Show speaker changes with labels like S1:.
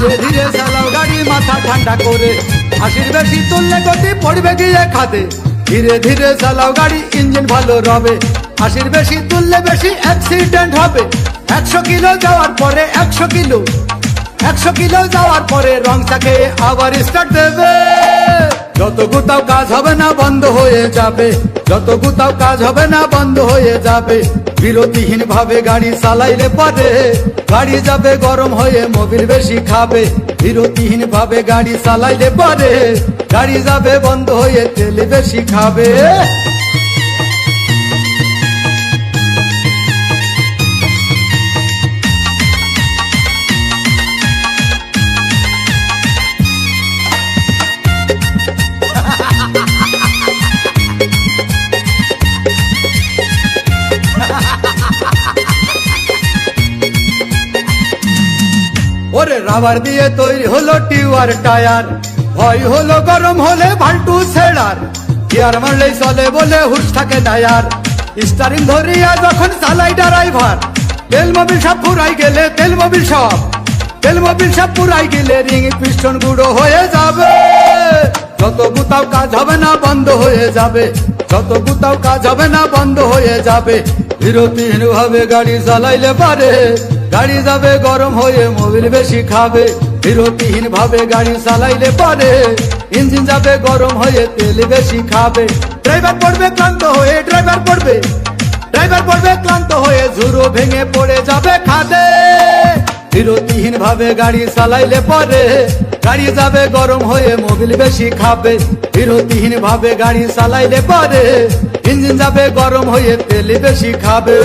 S1: ধীরে ধীরে চালাও গাড়ি মাথা ঠান্ডা করে, 80 বেশি তুললে গতি পড়বে গিয়ে খাদে। ধীরে ধীরে চালাও গাড়ি ইঞ্জিন ভালো রবে, 80 বেশি তুললে বেশি অ্যাক্সিডেন্ট হবে। 100 কিলো যাওয়ার পরে 100 কিলো যাওয়ার পরে রং চাকে আবার স্টার্ট দেবে। যত গুতাও কাজ হবে না বন্ধ হয়ে যাবে, যত গুতাও কাজ হবে না বন্ধ হয়ে যাবে। বিরতিহীন ভাবে গাড়ি চালাইলে পরে গাড়ি যাবে গরম হয়ে মোবিল বেশি খাবে। বিরতিহীন ভাবে গাড়ি চালাইলে পরে গাড়ি যাবে বন্ধ হয়ে তেল বেশি খাবে। ওরে রাবার দিয়ে তৈরি হলো টিউয়ার টায়ার, ভয় হলো গরম হলে ভাল্টু ছেড়ার। গিয়ার মারলেই চলে বলে হুশ থাকে টায়ার, স্টারিং ধরিয়া যখন চালাই ড্রাইভার। তেল মোবিল সব ফুরাই গেলে তেল মোবিল সব ফুরাই গেলে রিং পিস্টন গুঁড়ো হয়ে যাবে। যত গুতাও কাজ হবে না বন্ধ হয়ে যাবে, যত গুতাও কাজ হবে না বন্ধ হয়ে যাবে। বিরতিহীন ভাবে গাড়ি চালাইলে পারে গাড়ি যাবে গরম হয়ে মোবিল বেশি খাবে। বিরতিহীন ভাবে গাড়ি চালাইলে পারে ইঞ্জিন যাবে গরম হয়ে তেল বেশি খাবে। ড্রাইভার পড়বে ক্লান্ত হয়ে ক্লান্ত হয়ে ঝুরো ভেঙে পড়ে যাবে খাদে। বিরতিহীন ভাবে গাড়ি চালাইলে পরে গাড়ি যাবে গরম হয়ে মোবিল বেশি খাবে। বিরতিহীন ভাবে গাড়ি চালাইলে পরে ইঞ্জিন যাবে গরম হয়ে তেল বেশি খাবে।